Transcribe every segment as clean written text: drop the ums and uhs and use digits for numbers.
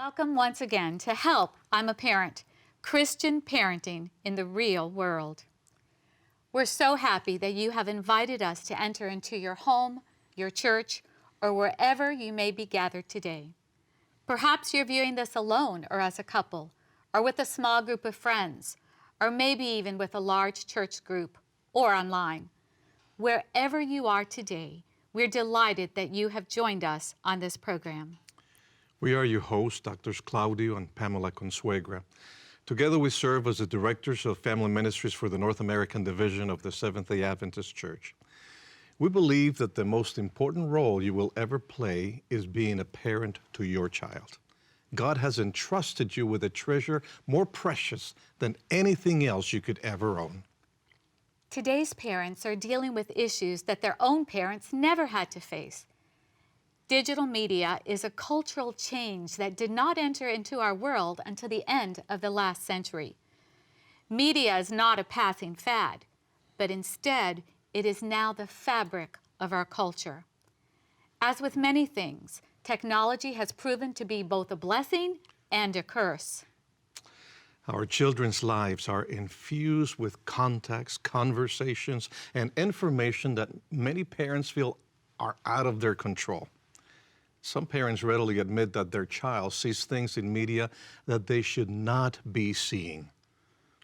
Welcome once again to Help, I'm a Parent, Christian Parenting in the Real World. We're so happy that you have invited us to enter into your home, your church, or wherever you may be gathered today. Perhaps you're viewing this alone or as a couple, or with a small group of friends, or maybe even with a large church group, or online. Wherever you are today, we're delighted that you have joined us on this program. We are your hosts, Drs. Claudio and Pamela Consuegra. Together we serve as the Directors of Family Ministries for the North American Division of the Seventh-day Adventist Church. We believe that the most important role you will ever play is being a parent to your child. God has entrusted you with a treasure more precious than anything else you could ever own. Today's parents are dealing with issues that their own parents never had to face. Digital media is a cultural change that did not enter into our world until the end of the last century. Media is not a passing fad, but instead it is now the fabric of our culture. As with many things, technology has proven to be both a blessing and a curse. Our children's lives are infused with contacts, conversations, and information that many parents feel are out of their control. Some parents readily admit that their child sees things in media that they should not be seeing.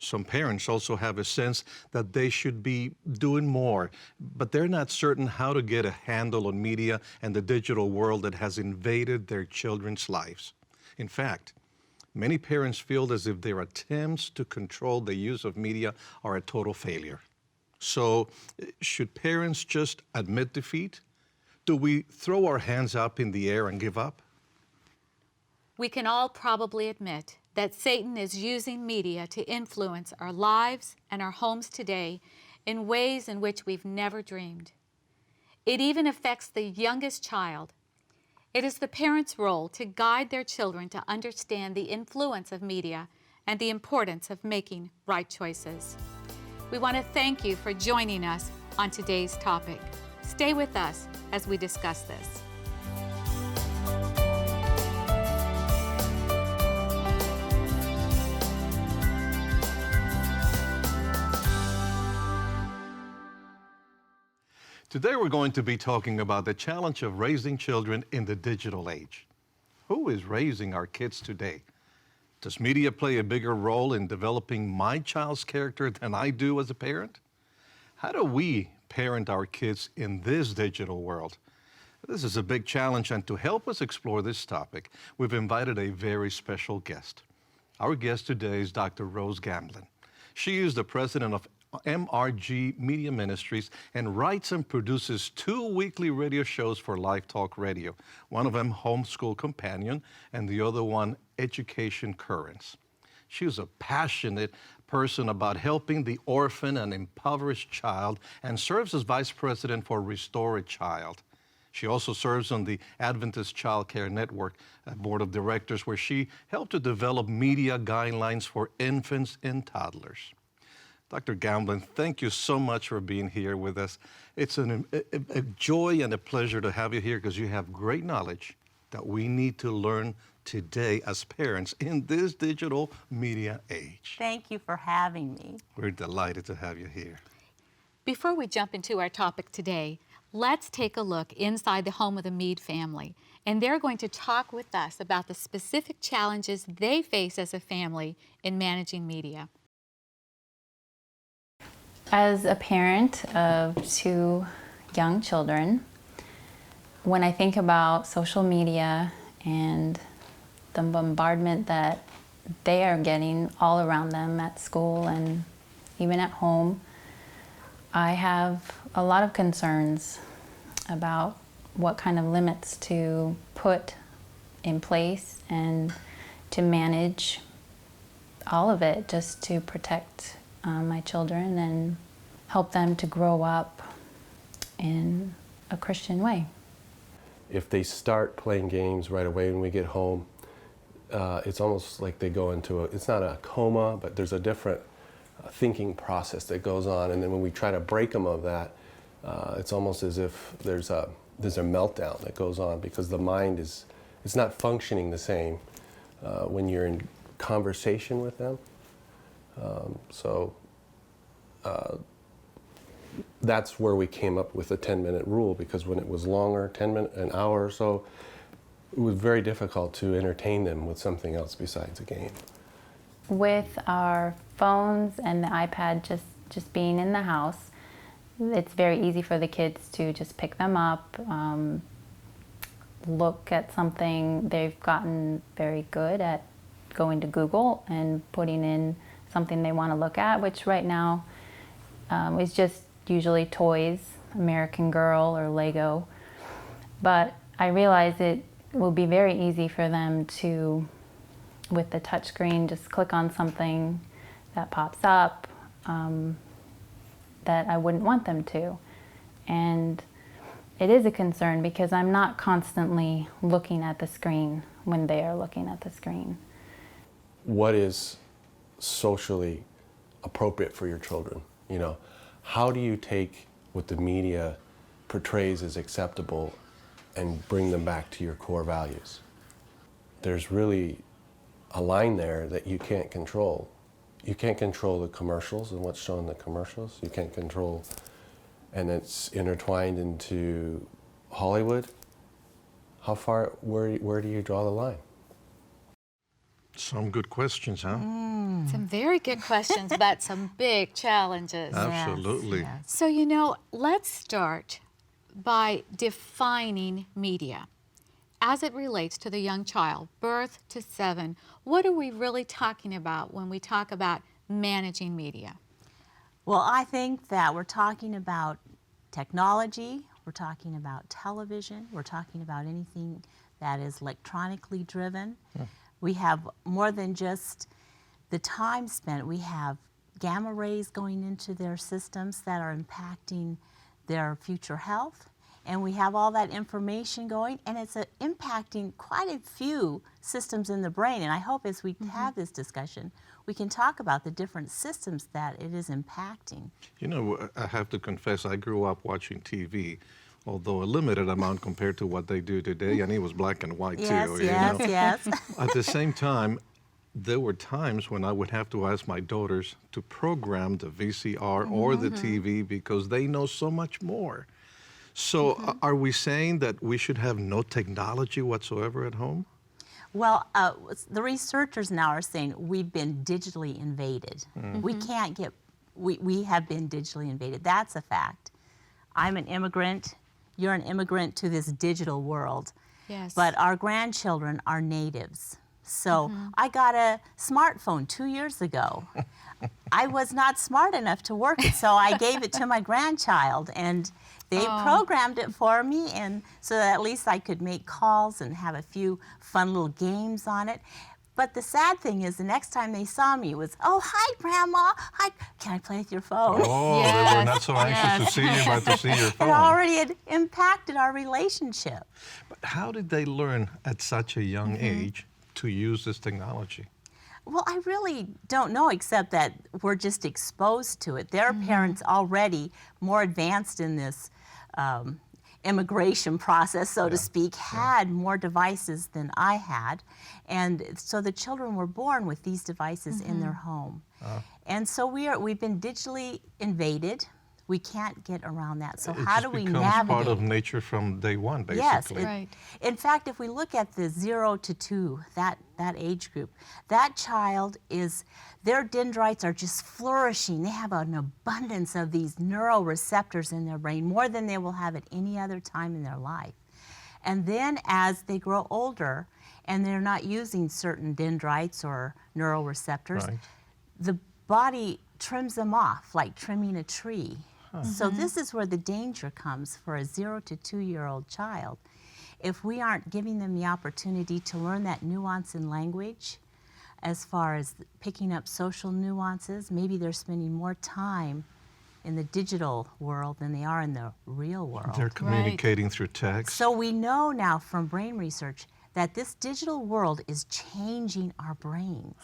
Some parents also have a sense that they should be doing more, but they're not certain how to get a handle on media and the digital world that has invaded their children's lives. In fact, many parents feel as if their attempts to control the use of media are a total failure. So, should parents just admit defeat? Do we throw our hands up in the air and give up? We can all probably admit that Satan is using media to influence our lives and our homes today in ways in which we've never dreamed. It even affects the youngest child. It is the parents' role to guide their children to understand the influence of media and the importance of making right choices. We want to thank you for joining us on today's topic. Stay with us as we discuss this. Today we're going to be talking about the challenge of raising children in the digital age. Who is raising our kids today? Does media play a bigger role in developing my child's character than I do as a parent? How do we parent our kids in this digital world? This is a big challenge, and to help us explore this topic, we've invited a very special guest. Our guest today is Dr. Rose Gamblin. She is the president of MRG Media Ministries and writes and produces 2 weekly radio shows for Live Talk Radio. One of them, Homeschool Companion, and the other one, Education Currents. She is a passionate person about helping the orphan and impoverished child and serves as vice president for Restore a Child. She also serves on the Adventist Child Care Network board of directors, where she helped to develop media guidelines for infants and toddlers. Dr. Gamblin, thank you so much for being here with us. It's a joy and a pleasure to have you here because you have great knowledge that we need to learn today as parents in this digital media age. Thank you for having me. We're delighted to have you here. Before we jump into our topic today, let's take a look inside the home of the Mead family. And they're going to talk with us about the specific challenges they face as a family in managing media. As a parent of 2 young children, when I think about social media and the bombardment that they are getting all around them at school and even at home, I have a lot of concerns about what kind of limits to put in place and to manage all of it, just to protect my children and help them to grow up in a Christian way. If they start playing games right away when we get home, it's almost like they go into it's not a coma, but there's a different thinking process that goes on. And then when we try to break them of that, it's almost as if there's a meltdown that goes on because the mind it's not functioning the same when you're in conversation with them. That's where we came up with a 10-minute rule, because when it was longer, 10 minutes, an hour or so, it was very difficult to entertain them with something else besides a game. With our phones and the iPad just being in the house, it's very easy for the kids to just pick them up, look at something. They've gotten very good at going to Google and putting in something they want to look at, which right now is just usually toys, American Girl or Lego. But I realize it will be very easy for them to, with the touchscreen, just click on something that pops up that I wouldn't want them to. And it is a concern because I'm not constantly looking at the screen when they are looking at the screen. What is socially appropriate for your children? You know, how do you take what the media portrays as acceptable and bring them back to your core values? There's really a line there that you can't control. You can't control the commercials and what's shown in the commercials. You can't control, and it's intertwined into Hollywood. How far, where do you draw the line? Some good questions, huh? Some very good questions, but some big challenges. Absolutely. Yes. So, you know, let's start by defining media. As it relates to the young child, birth to 7, what are we really talking about when we talk about managing media? Well, I think that we're talking about technology, we're talking about television, we're talking about anything that is electronically driven. We have more than just the time spent. We have gamma rays going into their systems that are impacting their future health. And we have all that information going, and it's impacting quite a few systems in the brain. And I hope as we have this discussion, we can talk about the different systems that it is impacting. You know, I have to confess, I grew up watching TV, although a limited amount compared to what they do today, and it was black and white Yes, too. yes, You know? yes. At the same time, there were times when I would have to ask my daughters to program the VCR or the TV because they know so much more. So are we saying that we should have no technology whatsoever at home? Well, the researchers now are saying we've been digitally invaded. We can't get, we have been digitally invaded. That's a fact. I'm an immigrant. You're an immigrant to this digital world. Yes. But our grandchildren are natives. So I got a smartphone 2 years ago. I was not smart enough to work it, so I gave it to my grandchild, and they programmed it for me, and so that at least I could make calls and have a few fun little games on it. But the sad thing is, the next time they saw me was, "Oh, hi, Grandma. Hi, can I play with your phone?" Oh, they were not so anxious to see you, but to see your It phone. already had impacted our relationship. But how did they learn at such a young age to use this technology? Well, I really don't know, except that we're just exposed to it. Their parents already more advanced in this immigration process, so to speak, had more devices than I had. And so the children were born with these devices in their home. And so we've been digitally invaded. We can't get around that. So It how just do we becomes navigate? part of nature from day one, Yes. basically. Right. In fact, if we look at the 0 to 2, that age group, that child is, their dendrites are just flourishing. They have an abundance of these neuroreceptors in their brain, more than they will have at any other time in their life. And then as they grow older and they're not using certain dendrites or neuroreceptors, Right. the body trims them off like trimming a tree. So this is where the danger comes for a 0 to 2-year-old child. If we aren't giving them the opportunity to learn that nuance in language, as far as picking up social nuances, maybe they're spending more time in the digital world than they are in the real world. They're communicating through text. So we know now from brain research that this digital world is changing our brains.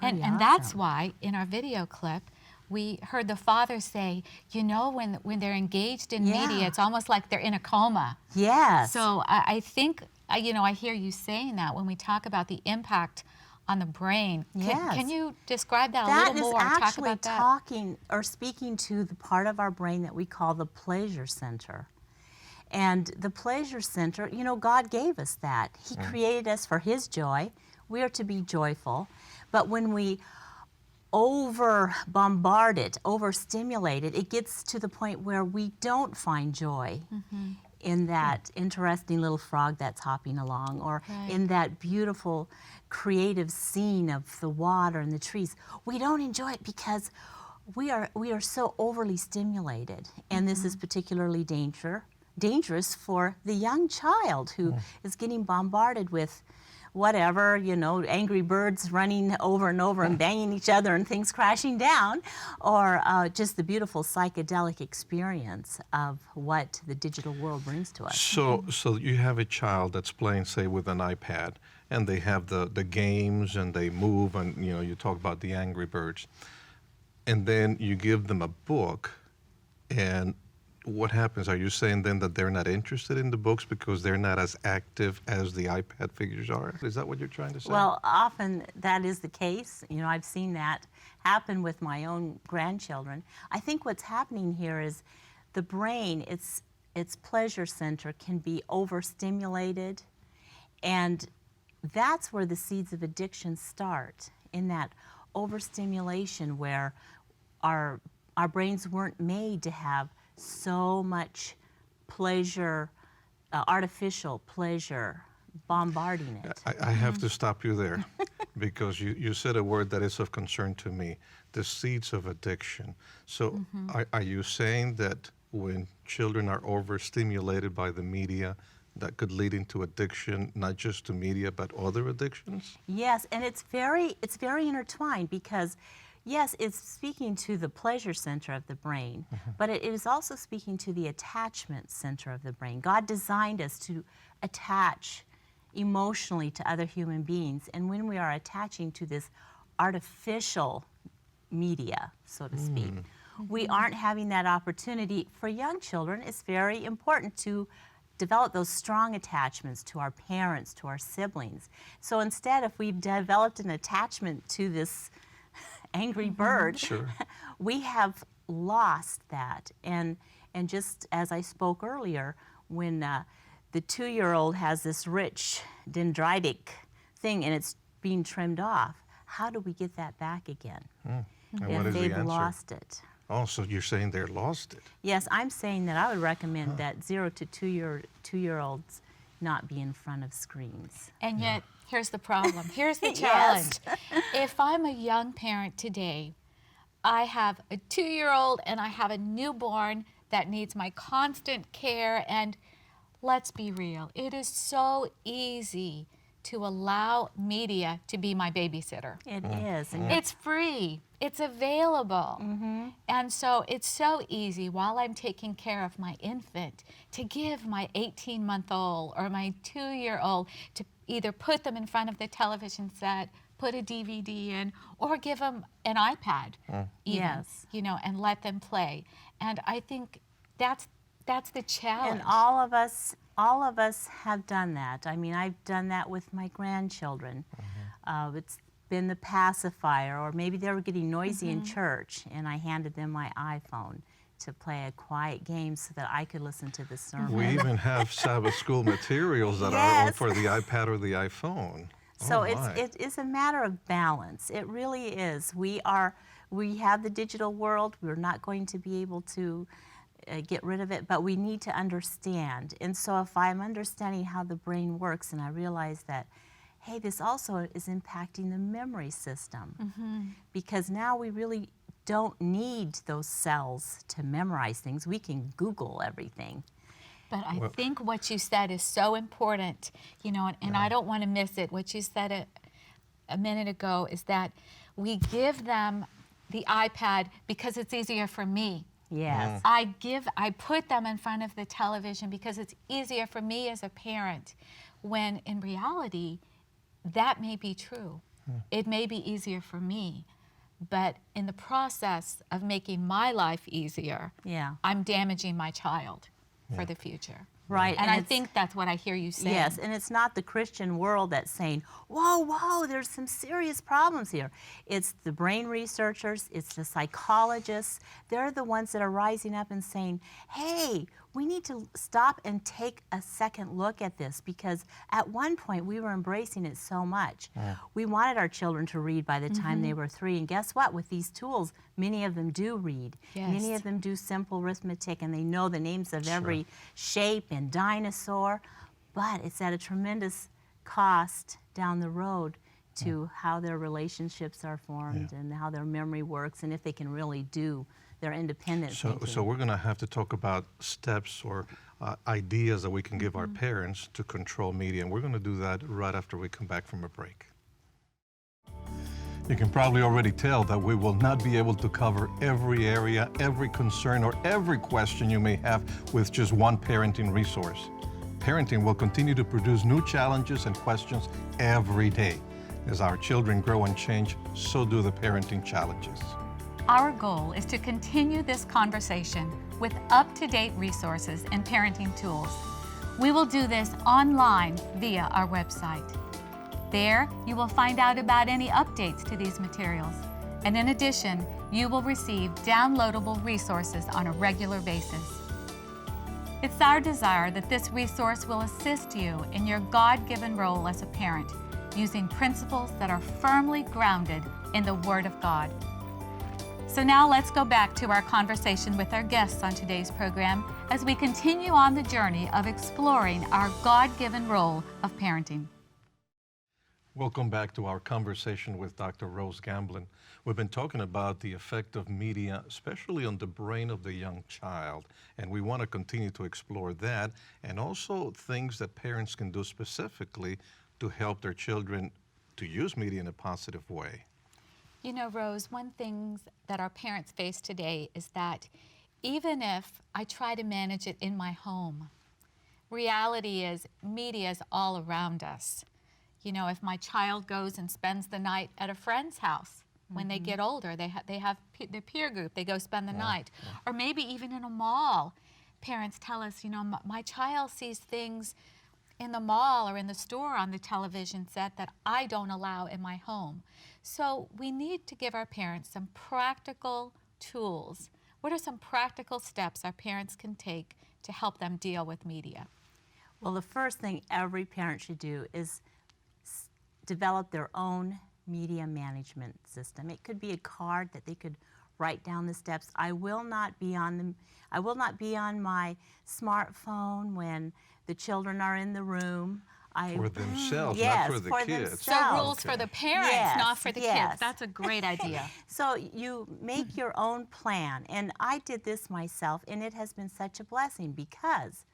And that's why in our video clip, we heard the father say, you know, when they're engaged in media, Yeah. it's almost like they're in a coma. Yes. So I think I hear you saying that when we talk about the impact on the brain. Yes. Can you describe that a That little is more? Talk actually about that. talking or speaking to the part of our brain that we call the pleasure center. And the pleasure center, God gave us that. He created us for His joy. We are to be joyful. But when we over bombard it, overstimulate it, it gets to the point where we don't find joy in that interesting little frog that's hopping along, or Right. in that beautiful creative scene of the water and the trees. We don't enjoy it because we are so overly stimulated, and this is particularly dangerous for the young child who is getting bombarded with whatever, angry birds running over and over and banging each other and things crashing down, or just the beautiful psychedelic experience of what the digital world brings to us. So you have a child that's playing, say, with an iPad, and they have the games, and they move, and you talk about the Angry Birds, and then you give them a book, and what happens? Are you saying then that they're not interested in the books because they're not as active as the iPad figures are? Is that what you're trying to say? Well, often that is the case. I've seen that happen with my own grandchildren. I think what's happening here is the brain, its pleasure center can be overstimulated, and that's where the seeds of addiction start, in that overstimulation where our brains weren't made to have so much pleasure, artificial pleasure, bombarding it. I have to stop you there because you said a word that is of concern to me, the seeds of addiction. So are you saying that when children are overstimulated by the media, that could lead into addiction, not just to media, but other addictions? Yes, and it's very intertwined because, yes, it's speaking to the pleasure center of the brain, but it is also speaking to the attachment center of the brain. God designed us to attach emotionally to other human beings, and when we are attaching to this artificial media, so to speak, we aren't having that opportunity. For young children, it's very important to develop those strong attachments to our parents, to our siblings. So instead, if we've developed an attachment to this angry bird, Sure. we have lost that. And just as I spoke earlier, when the 2-year-old has this rich dendritic thing and it's being trimmed off, how do we get that back again And what if is the they've answer? lost it? Oh, so you're saying they're lost it. Yes, I'm saying that I would recommend that 0 to 2-year-olds not be in front of screens. And yet, here's the problem. Here's the Yes. challenge. If I'm a young parent today, I have a 2-year-old and I have a newborn that needs my constant care, and let's be real, it is so easy to allow media to be my babysitter. It is. And It's free. It's available. And so it's so easy while I'm taking care of my infant to give my 18-month-old or my 2-year-old to either put them in front of the television set, put a DVD in, or give them an iPad even, Yes. and let them play. And I think that's the challenge. And all of us have done that. I mean, I've done that with my grandchildren. It's been the pacifier, or maybe they were getting noisy in church, and I handed them my iPhone to play a quiet game so that I could listen to the sermon. We even have Sabbath school materials that are Yes. for the iPad or the iPhone. So Oh, my. it is a matter of balance. It really is. We have the digital world. We're not going to be able to get rid of it, but we need to understand. And so if I'm understanding how the brain works and I realize that, hey, this also is impacting the memory system, because now we really don't need those cells to memorize things. We can Google everything. But I think what you said is so important, and I don't want to miss it. What you said a minute ago is that we give them the iPad because it's easier for me. Yes. I put them in front of the television because it's easier for me as a parent, when in reality, that may be true. It may be easier for me, but in the process of making my life easier, Yeah. I'm damaging my child for the future. Right. And I it's- think that's what I hear you saying. Yes, and it's not the Christian world that's saying, whoa, whoa, there's some serious problems here. It's the brain researchers, it's the psychologists. They're the ones that are rising up and saying, hey, we need to stop and take a second look at this, because at one point we were embracing it so much. We wanted our children to read by the time they were 3, and guess what? With these tools, many of them do read. Yes. Many of them do simple arithmetic, and they know the names of every shape and dinosaur, but it's at a tremendous cost down the road to how their relationships are formed and how their memory works, and if they can really do their independent thinking. So we're going to have to talk about steps or ideas that we can give our parents to control media, and we're going to do that right after we come back from a break. You can probably already tell that we will not be able to cover every area, every concern, or every question you may have with just one parenting resource. Parenting will continue to produce new challenges and questions every day. As our children grow and change, so do the parenting challenges. Our goal is to continue this conversation with up-to-date resources and parenting tools. We will do this online via our website. There, you will find out about any updates to these materials. And in addition, you will receive downloadable resources on a regular basis. It's our desire that this resource will assist you in your God-given role as a parent, using principles that are firmly grounded in the Word of God. So now let's go back to our conversation with our guests on today's program as we continue on the journey of exploring our God-given role of parenting. Welcome back to our conversation with Dr. Rose Gamblin. We've been talking about the effect of media, especially on the brain of the young child, and we want to continue to explore that, and also things that parents can do specifically to help their children to use media in a positive way. You know, Rose, one thing that our parents face today is that even if I try to manage it in my home, reality is media is all around us. You know, if my child goes and spends the night at a friend's house, when they get older, they have their peer group, they go spend the night. Or maybe even in a mall, parents tell us, you know, my child sees things in the mall or in the store on the television set that I don't allow in my home. So we need to give our parents some practical tools. What are some practical steps our parents can take to help them deal with media? Well, the first thing every parent should do is develop their own media management system. It could be a card that they could write down the steps. I will not be on my smartphone when the children are in the room. For themselves, yes, not for the for kids. themselves. So rules for the parents, Yes, not for the yes. kids. That's a great idea. So you make your own plan, and I did this myself, and it has been such a blessing, because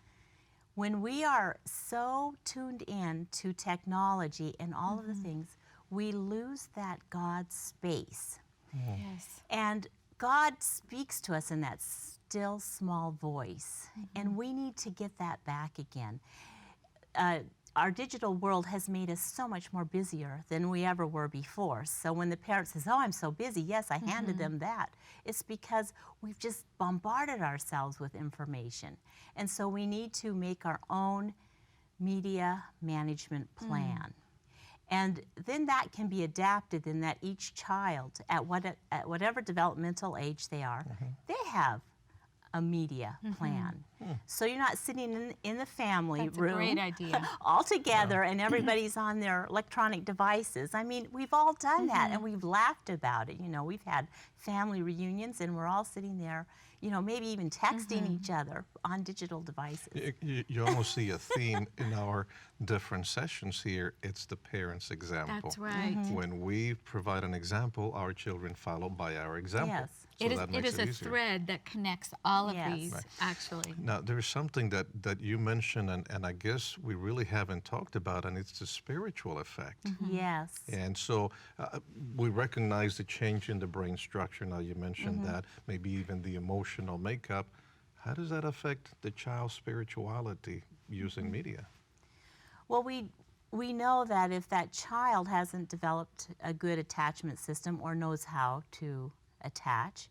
when we are so tuned in to technology and all of the things, we lose that God space. Yes. And God speaks to us in that still small voice, and we need to get that back again. Our digital world has made us so much more busier than we ever were before. So when the parent says, oh, I'm so busy, yes, I handed them that. It's because we've just bombarded ourselves with information. And so we need to make our own media management plan. And then that can be adapted in that each child, at whatever developmental age they are, they have a media plan. So you're not sitting in the family That's a room great idea. all together and everybody's on their electronic devices. I mean, we've all done that, and we've laughed about it. You know, we've had family reunions and we're all sitting there, you know, maybe even texting each other on digital devices. You almost see a theme in our different sessions here. It's the parent's example. That's right. When we provide an example, our children follow by our example. Yes. So that It makes is a easier. thread that connects all of Yes. these, Right. actually. Now, there's something that you mentioned, and I guess we really haven't talked about, and it's the spiritual effect. Yes. And so we recognize the change in the brain structure. Now, you mentioned that, maybe even the emotional makeup. How does that affect the child's spirituality using media? Well, we know that if that child hasn't developed a good attachment system or knows how to attach,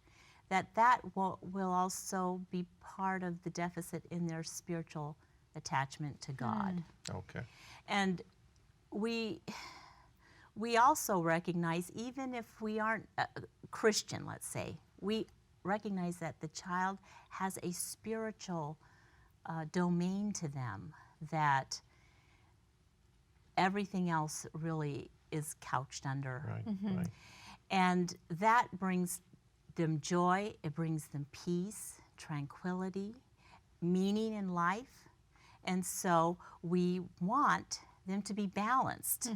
that will also be part of the deficit in their spiritual attachment to God. Okay. And we also recognize, even if we aren't a Christian, let's say, we recognize that the child has a spiritual domain to them that everything else really is couched under. Right, right. And that brings them joy, it brings them peace, tranquility, meaning in life. And so we want them to be balanced.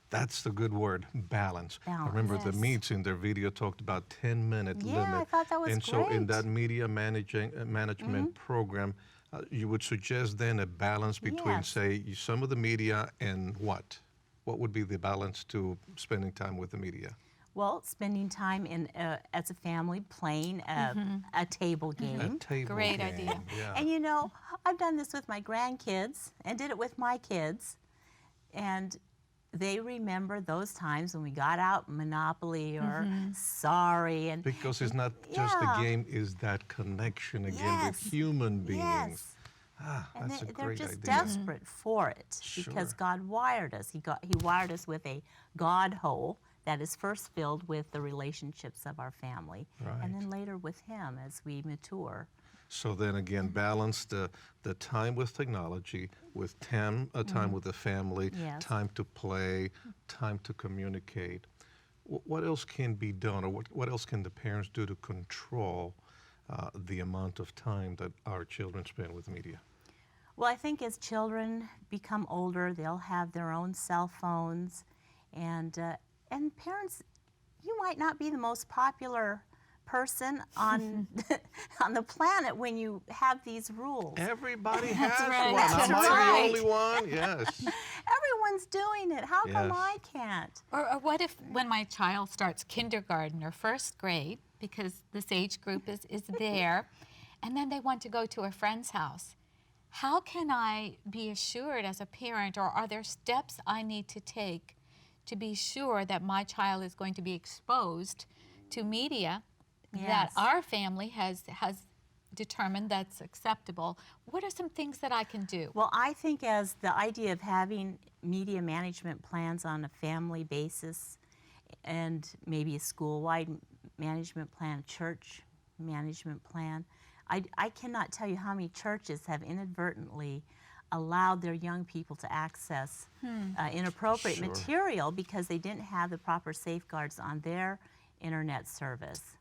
That's the good word, balance. Balance. Remember the Yes. Meads in their video talked about 10-minute Yeah, limit. I thought that was and so in great. that media management program, you would suggest then a balance between, Yes. say, some of the media and what? What would be the balance to spending time with the media? Well, spending time as a family playing a table game. A table Great game, idea. Yeah. And you know, I've done this with my grandkids and did it with my kids. And they remember those times when we got out Monopoly or Sorry. And Because it's not just the Yeah. game, is that connection again Yes. with human beings. Yes. Ah, And that's a they're great just idea. desperate for it because Sure. God wired us. He wired us with a God hole that is first filled with the relationships of our family, and then later with Him as we mature. So then again, balance the time with technology, with time with the family, Yes. time to play, time to communicate. What else can be done, or what else can the parents do to control the amount of time that our children spend with media? Well, I think as children become older, they'll have their own cell phones, and parents, you might not be the most popular person on on the planet when you have these rules. Everybody has right. one. That's Am I right. the only one? Yes. Everyone's doing it. How come Yes. I can't? Or what if when my child starts kindergarten or first grade, because this age group is there, and then they want to go to a friend's house? How can I be assured as a parent, or are there steps I need to take to be sure that my child is going to be exposed to media that Yes. our family has determined that's acceptable? What are some things that I can do? Well, I think as the idea of having media management plans on a family basis and maybe a school-wide management plan, a church management plan, I cannot tell you how many churches have inadvertently allowed their young people to access inappropriate Sure. material because they didn't have the proper safeguards on their internet service.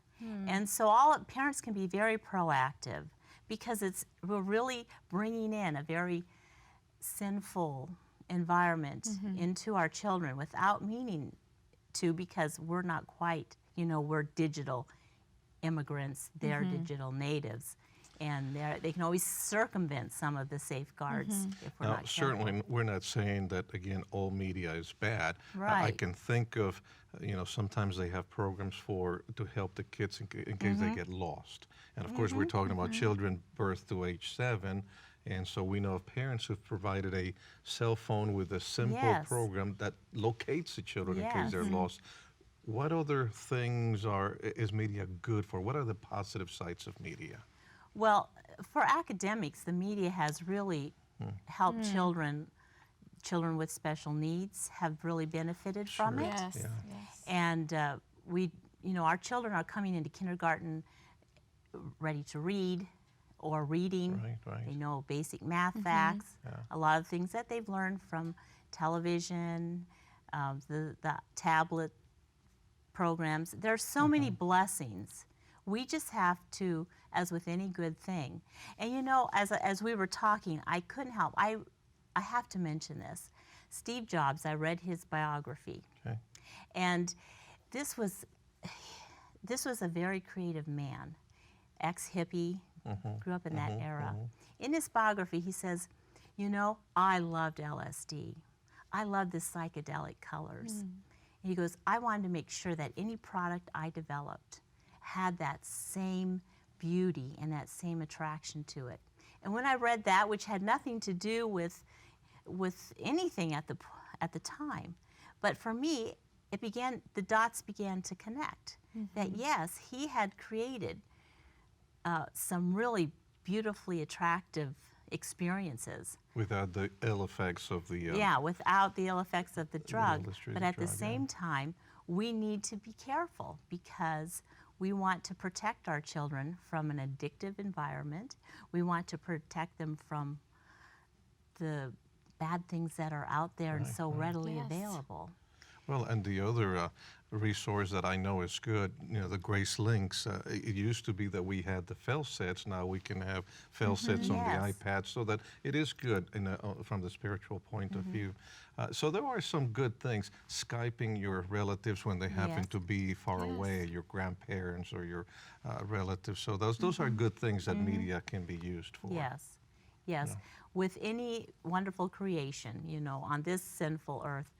And so parents can be very proactive because we're really bringing in a very sinful environment into our children without meaning to, because we're not quite, we're digital immigrants, they're digital natives. And they can always circumvent some of the safeguards if we're Now, not careful. certainly, we're not saying that, again, all media is bad. I Right. can think of, sometimes they have programs to help the kids in case they get lost. And of course, we're talking about children birth to age 7. And so we know of parents who've provided a cell phone with a simple Yes. program that locates the children in case Yes. they're lost. What other things is media good for? What are the positive sides of media? Well, for academics, the media has really helped children with special needs have really benefited from it. Yes. Yeah. Yes. And our children are coming into kindergarten ready to read or reading. Right. They know basic math facts, a lot of things that they've learned from television, the tablet programs. There's so many blessings. We just have to, as with any good thing. And as we were talking, I couldn't help. I have to mention this. Steve Jobs, I read his biography. Okay. And this was a very creative man, ex-hippie, grew up in that era. In his biography, he says, I loved LSD. I loved the psychedelic colors. And he goes, I wanted to make sure that any product I developed had that same beauty and that same attraction to it. And when I read that, which had nothing to do with anything at the time, but for me, the dots began to connect. That yes, he had created some really beautifully attractive experiences. Without the ill effects of the Yeah, without the ill effects of the drug. illustrated But at the drug, same yeah. time, we need to be careful because we want to protect our children from an addictive environment. We want to protect them from the bad things that are out there and so readily Yes. available. Well, and the other resource that I know is good, the Grace Links. It used to be that we had the fell sets. Now we can have fell sets on the Yes. iPad, so that it is good from the spiritual point of view. So there are some good things. Skyping your relatives when they happen Yes. to be far Yes. away, your grandparents or your relatives. So those are good things that media can be used for. Yes, yes. With any wonderful creation, on this sinful earth,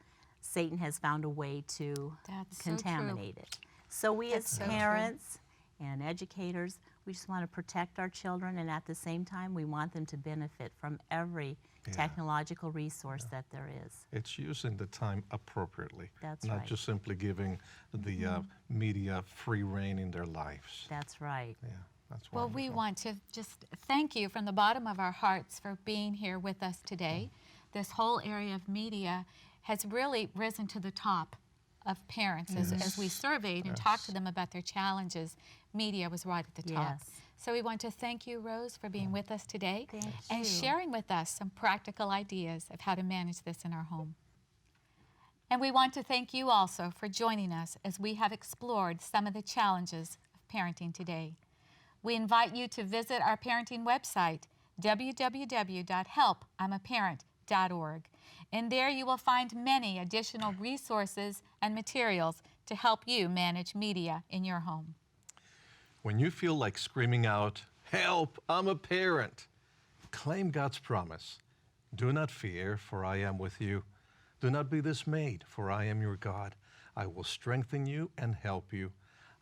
Satan has found a way to That's so true. contaminate it. So we That's as so true. parents and educators, we just want to protect our children, and at the same time, we want them to benefit from every technological resource that there is. It's using the time appropriately. That's not right. just simply giving the media free reign in their lives. That's right. Yeah, that's Well, wonderful. we want to just thank you from the bottom of our hearts for being here with us today. This whole area of media has really risen to the top of parents. As we surveyed and talked to them about their challenges, media was right at the top. Yes. So we want to thank you, Rose, for being with us today Thank and you. sharing with us some practical ideas of how to manage this in our home. And we want to thank you also for joining us as we have explored some of the challenges of parenting today. We invite you to visit our parenting website, www.helpimaparent.org. And there you will find many additional resources and materials to help you manage media in your home. When you feel like screaming out, "Help, I'm a parent," claim God's promise. Do not fear, for I am with you. Do not be dismayed, for I am your God. I will strengthen you and help you.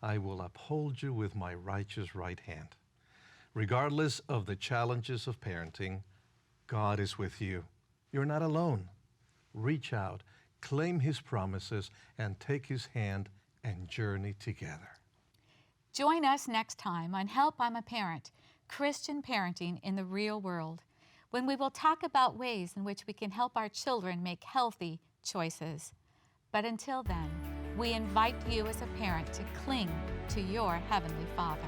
I will uphold you with my righteous right hand. Regardless of the challenges of parenting, God is with you. You're not alone. Reach out, claim His promises, and take His hand and journey together. Join us next time on Help, I'm a Parent, Christian Parenting in the Real World, when we will talk about ways in which we can help our children make healthy choices. But until then, we invite you as a parent to cling to your Heavenly Father.